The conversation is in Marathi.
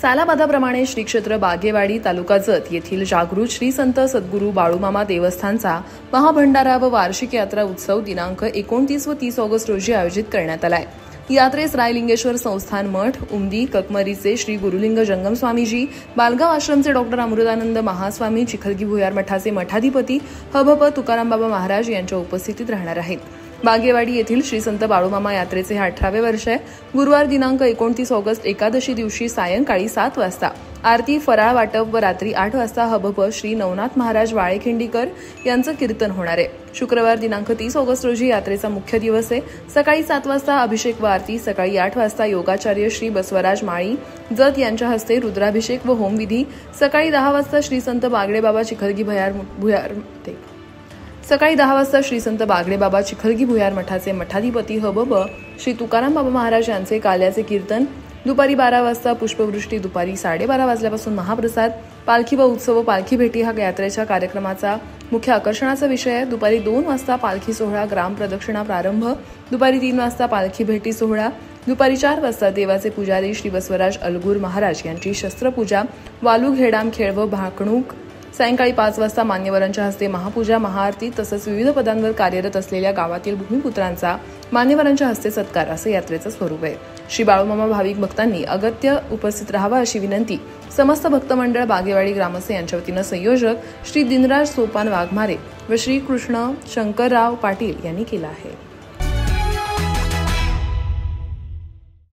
सालाबादाप्रमाणे श्री क्षेत्र बागेवाडी तालुका जत येथील जागृत श्री संत सद्गुरू बाळूमामा देवस्थानचा महाभंडारा व वार्षिक यात्रा उत्सव दिनांक 29 व 30 ऑगस्ट रोजी आयोजित करण्यात आलाय। यात्रेस रायलिंगेश्वर संस्थान मठ, उमदी ककमरीचे श्री गुरुलिंग जंगम स्वामीजी, बालगाव आश्रमचे डॉक्टर अमृतानंद महास्वामी, चिखलगी भुयार मठाचे मठाधिपती हभप तुकाराम बाबा महाराज यांच्या उपस्थितीत राहणार आहेत। बागेवाडी येथील श्री संत बाळूमामा यात्रेचे हे 18वे वर्ष आहे। गुरुवार दिनांक 29 ऑगस्ट एकादशी दिवशी सायंकाळी 7 वाजता आरती, फराळ वाटप व रात्री 8 वाजता हभप श्री नवनाथ महाराज वाळेखिंडीकर यांचं कीर्तन होणार आहे। शुक्रवार दिनांक 30 ऑगस्ट रोजी यात्रेचा मुख्य दिवस आहे। सकाळी 7 वाजता अभिषेक व आरती, सकाळी 8 वाजता योगाचार्य श्री बसवराज माळी जत यांच्या हस्ते रुद्राभिषेक व होमविधी, सकाळी 10 वाजता श्री संत बागडे बाबा चिखलगी भुयार मठाचे मठाधिपती हभप श्री तुकाराम बाबा महाराज यांचे काल्याचे कीर्तन, दुपारी 12 वाजता पुष्पवृष्टी, दुपारी 12:30 वाजल्यापासून महाप्रसाद, पालखी व उत्सव, पालखी भेटी हा यात्रेच्या कार्यक्रमाचा मुख्य आकर्षणाचा विषय आहे। दुपारी 2 वाजता पालखी सोहळा, ग्राम प्रदक्षिणा प्रारंभ, दुपारी 3 वाजता पालखी भेटी सोहळा, दुपारी 4 वाजता देवाचे पुजारी श्री बसवराज अलगूर महाराज यांची शस्त्रपूजा, वालू घेडाम खेळ व भाकणूक, सायंकाळी 5 वाजता मान्यवरांच्या हस्ते महापूजा, महाआरती तसंच विविध पदांवर कार्यरत असलेल्या गावातील भूमिपुत्रांचा मान्यवरांच्या हस्ते सत्कार असं यात्रेचं स्वरूप आहे। श्री बाळूमामा भाविक भक्तांनी अगत्य उपस्थित राहावा अशी विनंती समस्त भक्त मंडळ बागेवाडी ग्रामस्थ यांच्या वतीनं संयोजक श्री दिनराज सोपान वाघमारे व श्री कृष्ण शंकरराव पाटील यांनी केला आहे।